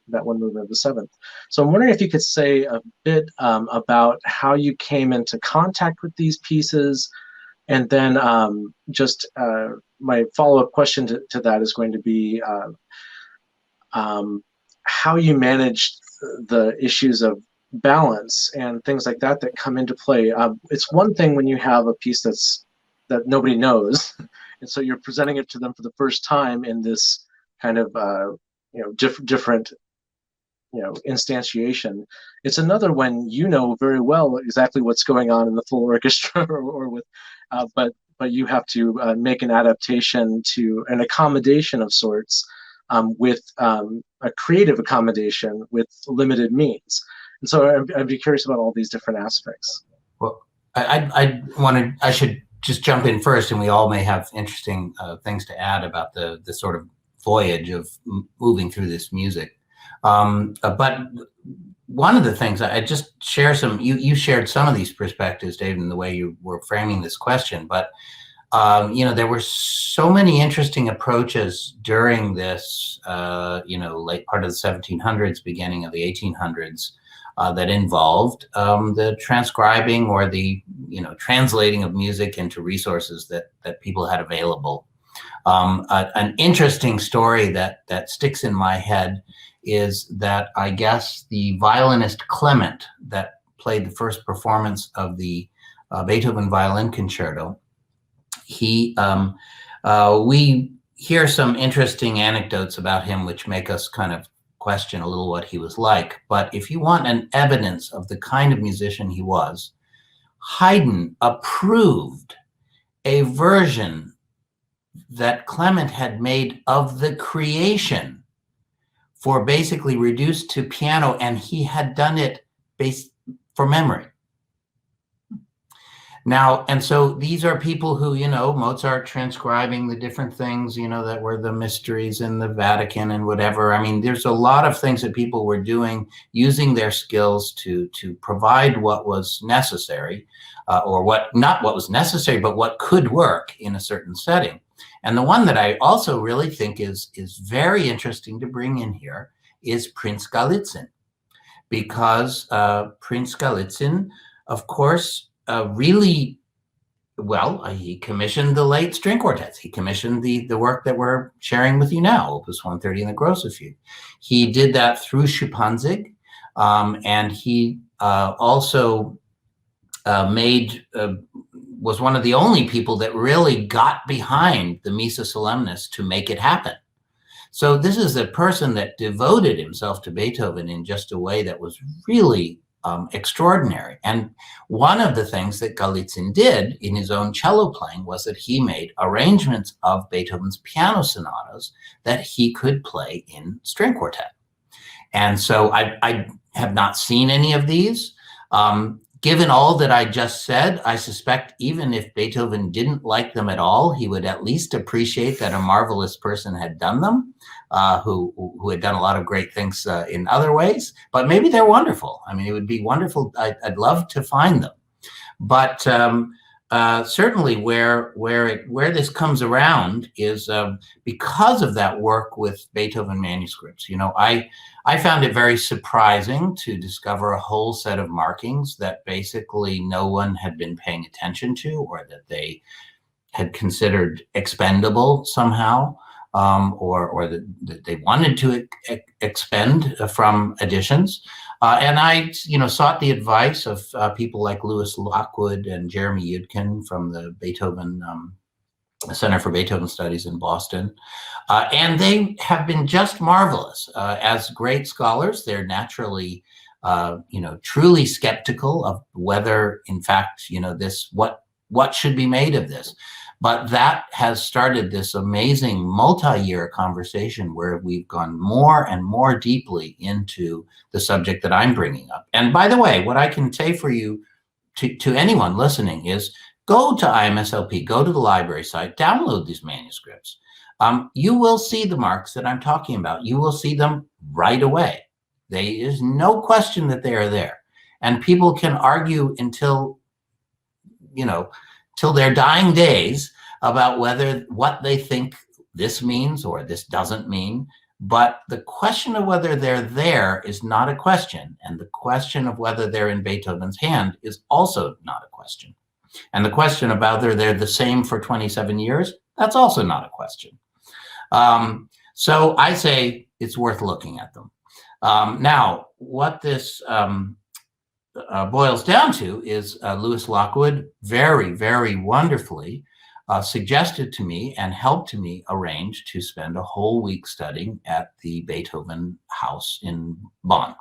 that one movement of the Seventh. So I'm wondering if you could say a bit about how you came into contact with these pieces, and then just my follow-up question to that is going to be how you managed the issues of balance and things like that come into play. It's one thing when you have a piece that nobody knows, and so you're presenting it to them for the first time in this kind of different instantiation. It's another when very well exactly what's going on in the full orchestra, or with but you have to make an adaptation to an accommodation of sorts, with a creative accommodation with limited means. And so I'd be curious about all these different aspects. Well, I should just jump in first, and we all may have interesting things to add about the sort of voyage of moving through this music. But one of the things I just share you shared some of these perspectives, David, in the way you were framing this question. But there were so many interesting approaches during this, late part of the 1700s, beginning of the 1800s. That involved the transcribing or the translating of music into resources that people had available. An interesting story that sticks in my head is that I guess the violinist Clement that played the first performance of the Beethoven Violin Concerto, we hear some interesting anecdotes about him which make us kind of question a little what he was like. But if you want an evidence of the kind of musician he was, Haydn approved a version that Clement had made of the Creation for basically reduced to piano, and he had done it based for memory. Now, and so these are people who, you know, Mozart transcribing the different things, you know, that were the mysteries in the Vatican and whatever. I mean, there's a lot of things that people were doing, using their skills to provide what was necessary, or what, not what was necessary, but what could work in a certain setting. And the one that I also really think is very interesting to bring in here is Prince Galitzin, because Prince Galitzin, of course, really, well, he commissioned the late string quartets. He commissioned the work that we're sharing with you now, Opus 130 and the Grosse Fugue. He did that through Schuppanzig, and he also was one of the only people that really got behind the Missa Solemnis to make it happen. So this is a person that devoted himself to Beethoven in just a way that was really extraordinary. And one of the things that Galitzin did in his own cello playing was that he made arrangements of Beethoven's piano sonatas that he could play in string quartet. And so I have not seen any of these. Given all that I just said, I suspect even if Beethoven didn't like them at all, he would at least appreciate that a marvelous person had done them, who had done a lot of great things in other ways. But maybe they're wonderful. I mean, it would be wonderful. I'd love to find them. But certainly where this comes around is because of that work with Beethoven manuscripts. You know, I found it very surprising to discover a whole set of markings that basically no one had been paying attention to, or that they had considered expendable somehow, or that they wanted to expend from editions. And I, you know, sought the advice of people like Lewis Lockwood and Jeremy Yudkin from the Beethoven Center for Beethoven Studies in Boston. And they have been just marvelous. As great scholars, they're naturally, you know, truly skeptical of whether, in fact, you know, what should be made of this. But that has started this amazing multi-year conversation where we've gone more and more deeply into the subject that I'm bringing up. And by the way, what I can say for you, to anyone listening, is go to IMSLP, go to the library site, download these manuscripts. You will see the marks that I'm talking about. You will see them right away. There is no question that they are there. And people can argue until, you know, till their dying days about what they think this means or this doesn't mean. But the question of whether they're there is not a question. And the question of whether they're in Beethoven's hand is also not a question. And the question of whether they're the same for 27 years, that's also not a question. So I say it's worth looking at them. Now, what this boils down to is Lewis Lockwood very, very wonderfully suggested to me and helped me arrange to spend a whole week studying at the Beethoven house in Bonn.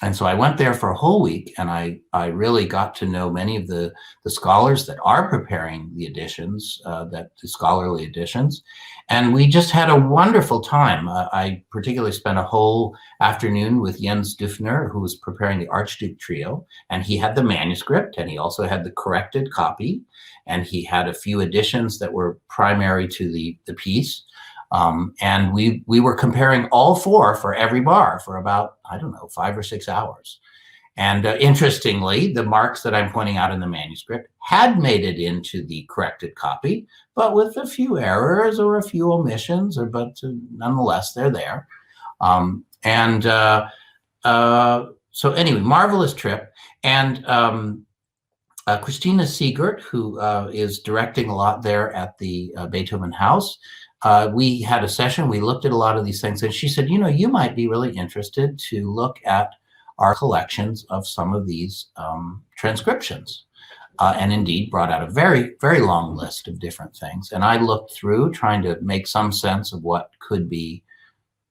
And so I went there for a whole week, and I really got to know many of the scholars that are preparing the editions, the scholarly editions. And we just had a wonderful time. I particularly spent a whole afternoon with Jens Dufner, who was preparing the Archduke Trio, and he had the manuscript, and he also had the corrected copy, and he had a few additions that were primary to the piece. And we were comparing all four for every bar for about, I don't know, 5 or 6 hours. And interestingly, the marks that I'm pointing out in the manuscript had made it into the corrected copy, but with a few errors or a few omissions, but nonetheless, they're there. So anyway, marvelous trip. And Christina Siegert, who is directing a lot there at the Beethoven House, we had a session, we looked at a lot of these things, and she said, you know, you might be really interested to look at our collections of some of these transcriptions. And indeed brought out a very, very long list of different things. And I looked through trying to make some sense of what could be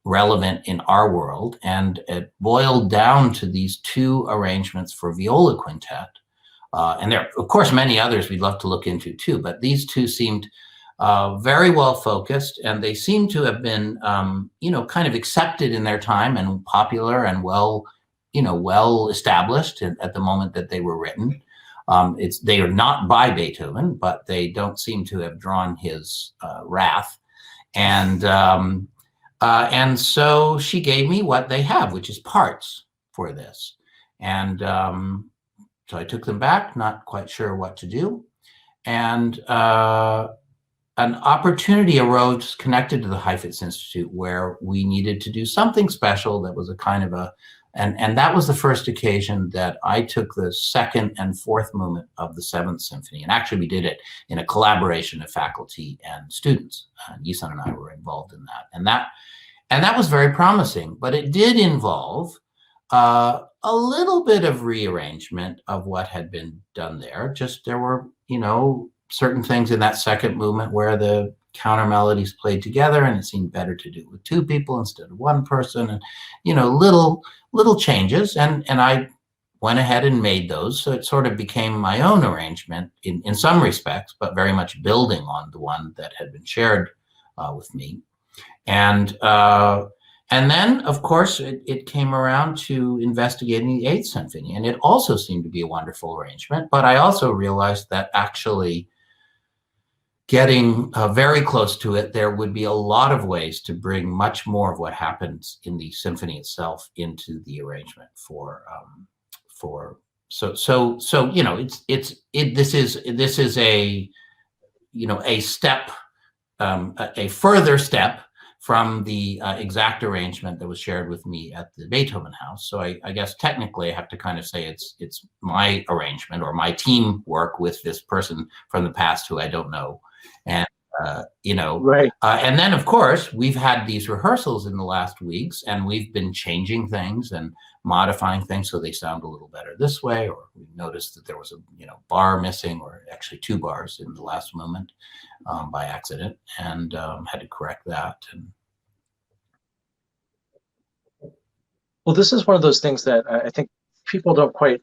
relevant in our world, and it boiled down to these two arrangements for viola quintet. And there are, of course, many others we'd love to look into too, but these two seemed very well focused, and they seem to have been, kind of accepted in their time and popular and well established at the moment that they were written. They are not by Beethoven, but they don't seem to have drawn his wrath. And so she gave me what they have, which is parts for this. And so I took them back, not quite sure what to do. And an opportunity arose connected to the Heifetz Institute, where we needed to do something special that was a kind of and that was the first occasion that I took the second and fourth movement of the Seventh Symphony. And actually we did it in a collaboration of faculty and students. Yisan and I were involved in that. And that was very promising, but it did involve a little bit of rearrangement of what had been done there. Just there were, certain things in that second movement where the counter melodies played together, and it seemed better to do it with two people instead of one person, and little changes, and I went ahead and made those. So it sort of became my own arrangement in some respects, but very much building on the one that had been shared with me. And then, of course, it came around to investigating the Eighth Symphony, and it also seemed to be a wonderful arrangement. But I also realized that actually getting very close to it, there would be a lot of ways to bring much more of what happens in the symphony itself into the arrangement this is a step, a further step from the exact arrangement that was shared with me at the Beethoven House. So I guess technically I have to kind of say it's my arrangement or my team work with this person from the past who I don't know. And, right. And then, of course, we've had these rehearsals in the last weeks, and we've been changing things and modifying things so they sound a little better this way, or we noticed that there was a bar missing, or actually two bars in the last moment by accident, and had to correct that. And well, this is one of those things that I think people don't quite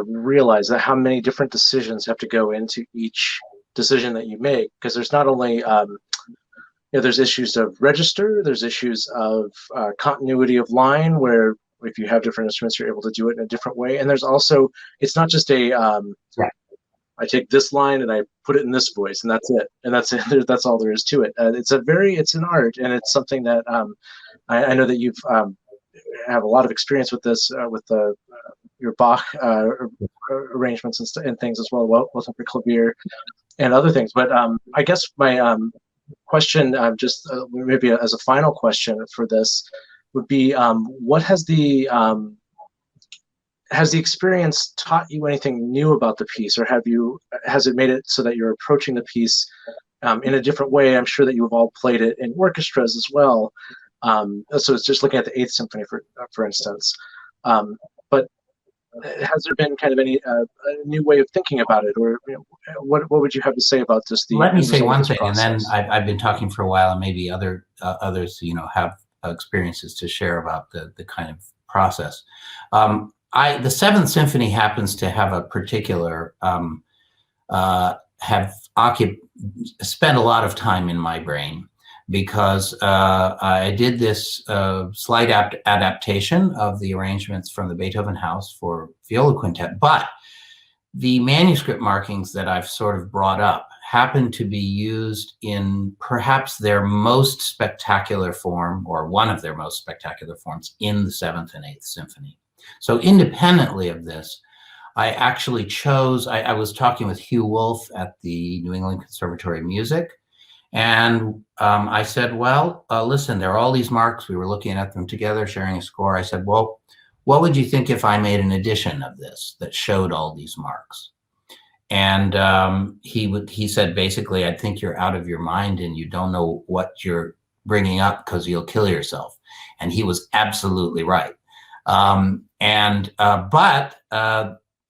realize, that how many different decisions have to go into each decision that you make, because there's not only there's issues of register, there's issues of continuity of line, where if you have different instruments you're able to do it in a different way, and there's also, it's not just a I take this line and I put it in this voice and that's it, and that's it. That's all there is to it. It's an art, and it's something that I know that you've have a lot of experience with this with your Bach arrangements and things as well for clavier and other things. But I guess my question, just maybe as a final question for this, would be what has the experience taught you anything new about the piece, or has it made it so that you're approaching the piece in a different way? I'm sure that you have all played it in orchestras as well. So it's just looking at the Eighth Symphony, for instance. But has there been kind of any a new way of thinking about it, or what would you have to say about just the? Let me say one thing, process? and then I've been talking for a while, and maybe others have experiences to share about the kind of process. The Seventh Symphony happens to have a particular spent a lot of time in my brain, because I did this slight adaptation of the arrangements from the Beethoven House for viola quintet, but the manuscript markings that I've sort of brought up happen to be used in perhaps their most spectacular form, or one of their most spectacular forms, in the Seventh and Eighth Symphony. So independently of this, I actually chose, I was talking with Hugh Wolf at the New England Conservatory of Music, and I said, well, listen, there are all these marks. We were looking at them together, sharing a score. I said, well, what would you think if I made an edition of this that showed all these marks? And he said, basically, I think you're out of your mind and you don't know what you're bringing up because you'll kill yourself. And he was absolutely right. But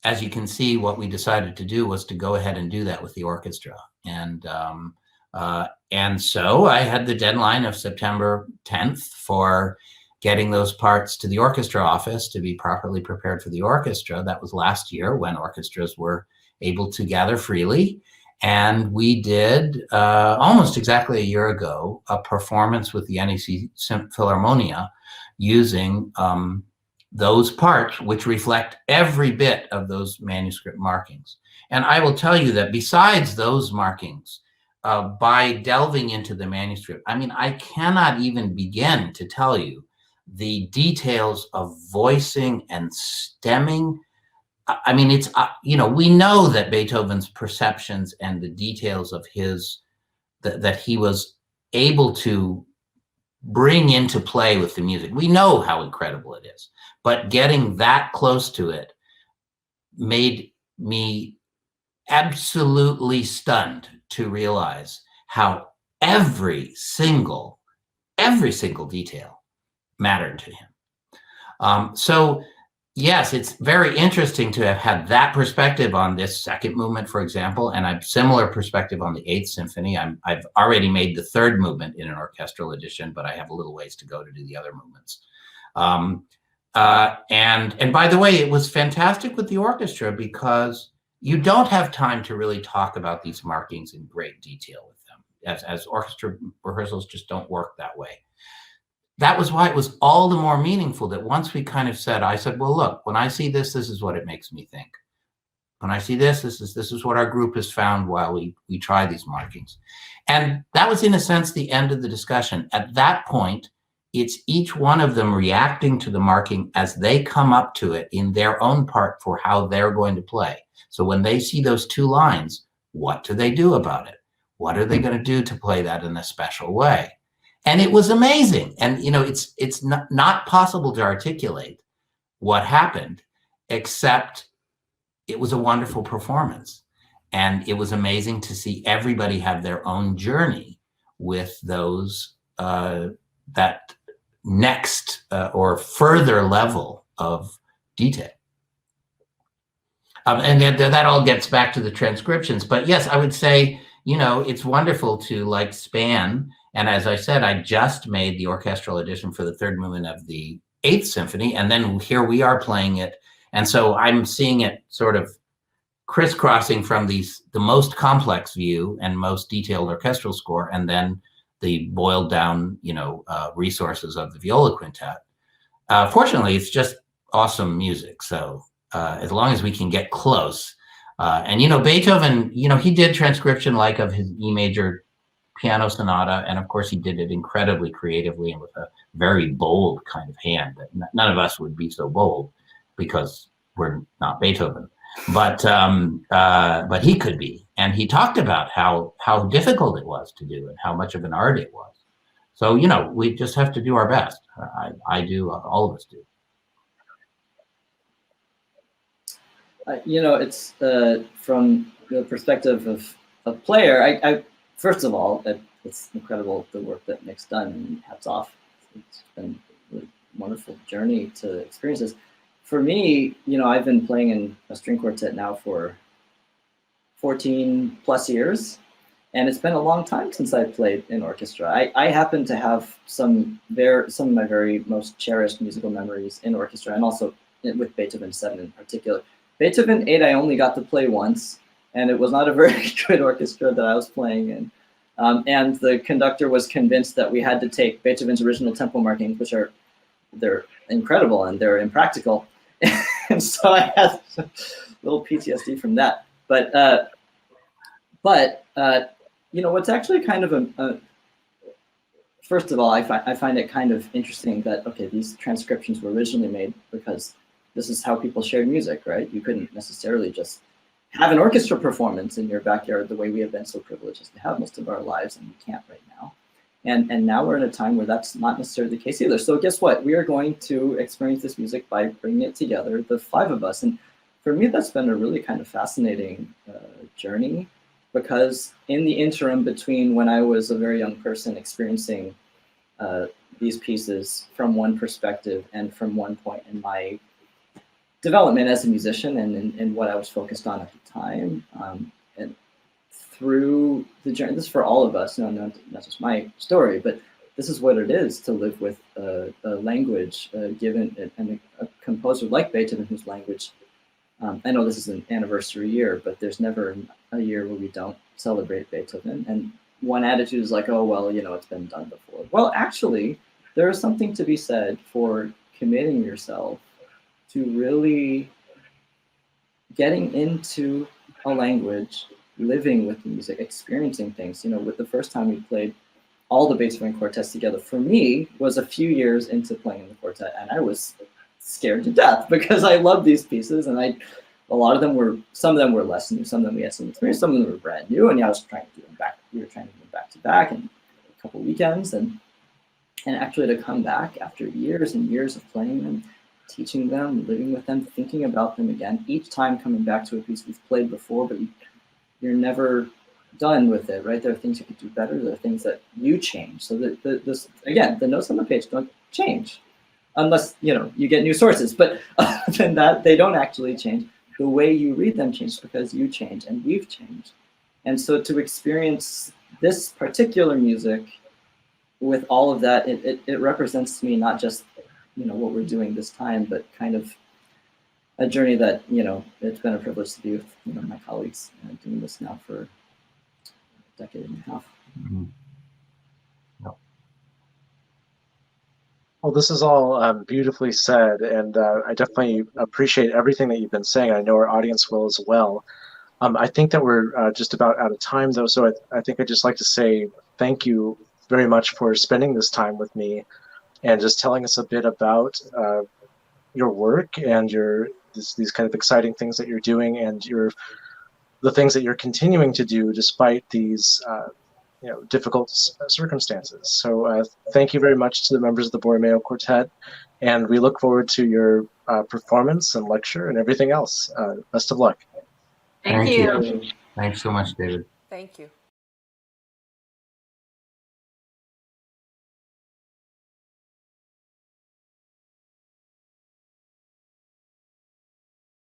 as you can see, what we decided to do was to go ahead and do that with the orchestra. And And so I had the deadline of September 10th for getting those parts to the orchestra office to be properly prepared for the orchestra. That was last year when orchestras were able to gather freely. And we did, almost exactly a year ago, a performance with the NEC Philharmonia using those parts, which reflect every bit of those manuscript markings. And I will tell you that besides those markings, by delving into the manuscript, I mean, I cannot even begin to tell you the details of voicing and stemming. I mean, it's, we know that Beethoven's perceptions and the details of his, that he was able to bring into play with the music. We know how incredible it is, but getting that close to it made me absolutely stunned to realize how every single detail mattered to him. So yes, it's very interesting to have had that perspective on this second movement, for example, and a similar perspective on the Eighth Symphony. I've already made the third movement in an orchestral edition, but I have a little ways to go to do the other movements. And by the way, it was fantastic with the orchestra because you don't have time to really talk about these markings in great detail with them, as orchestra rehearsals just don't work that way. That was why it was all the more meaningful that once we kind of said, I said, well, look, when I see this, this is what it makes me think. When I see this, this is what our group has found while we try these markings. And that was, in a sense, the end of the discussion. At that point, it's each one of them reacting to the marking as they come up to it in their own part for how they're going to play. So when they see those two lines, what do they do about it? What are they going to do to play that in a special way? And it was amazing. And, it's not possible to articulate what happened, except it was a wonderful performance. And it was amazing to see everybody have their own journey with those, that next or further level of detail. And that all gets back to the transcriptions. But yes, I would say, it's wonderful to span. And as I said, I just made the orchestral edition for the third movement of the Eighth Symphony. And then here we are playing it. And so I'm seeing it sort of crisscrossing from the most complex view and most detailed orchestral score, and then the boiled down, resources of the viola quintet. Fortunately, it's just awesome music. So as long as we can get close. And, Beethoven, he did transcription of his E major piano sonata. And of course, he did it incredibly creatively and with a very bold kind of hand that none of us would be so bold because we're not Beethoven. But he could be. And he talked about how difficult it was to do and how much of an art it was. So, we just have to do our best. I do, all of us do. It's from the perspective of a player, I first of all, it's incredible the work that Nick's done, and hats off. It's been a really wonderful journey to experience this. For me, I've been playing in a string quartet now for 14 plus years, and it's been a long time since I played in orchestra. I happen to have some of my very most cherished musical memories in orchestra, and also with Beethoven 7 in particular. Beethoven 8 I only got to play once, and it was not a very good orchestra that I was playing in. And the conductor was convinced that we had to take Beethoven's original tempo markings, which they're incredible and they're impractical. And so I had a little PTSD from that. But what's actually kind of first of all, I find it kind of interesting that, okay, these transcriptions were originally made because this is how people shared music, right? You couldn't necessarily just have an orchestra performance in your backyard the way we have been so privileged to have most of our lives, and we can't right now. And now we're in a time where that's not necessarily the case either. So guess what? We are going to experience this music by bringing it together, the five of us. And for me, that's been a really kind of fascinating journey, because in the interim between when I was a very young person experiencing these pieces from one perspective and from one point in my development as a musician and what I was focused on at the time, and through the journey. This is for all of us, not just my story, but this is what it is to live with a language given, and a composer like Beethoven, whose language, I know this is an anniversary year, but there's never a year where we don't celebrate Beethoven. And one attitude is like, oh, well, you know, it's been done before. Well, actually, there is something to be said for committing yourself to really getting into a language, living with the music, experiencing things. You know, with the first time we played all the Beethoven quartets together, for me, was a few years into playing in the quartet, and I was scared to death because I love these pieces, and some of them were less new, some of them we had some experience, some of them were brand new, and I was trying to do them back. We were trying to do them back to back and a couple weekends, and actually to come back after years and years of playing them, teaching them, living with them, thinking about them again, each time coming back to a piece we've played before, but you're never done with it, right? There are things you could do better. There are things that you change. So this again, the notes on the page don't change unless, you know, you get new sources. But other than that, they don't actually change. The way you read them changes because you change and we've changed. And so to experience this particular music with all of that, it represents to me not just, you know, what we're doing this time, but kind of a journey that, you know, it's been a privilege to be with, you know, my colleagues doing this now for a decade and a half. Mm-hmm. Well, this is all beautifully said, and I definitely appreciate everything that you've been saying. I know our audience will as well. I think that we're just about out of time, though, so I think I'd just like to say thank you very much for spending this time with me and just telling us a bit about your work and these kind of exciting things that you're doing and the things that you're continuing to do despite these you know, difficult circumstances. So thank you very much to the members of the Borromeo Quartet, and we look forward to your performance and lecture and everything else. Best of luck. Thank you. Thanks so much, David. Thank you.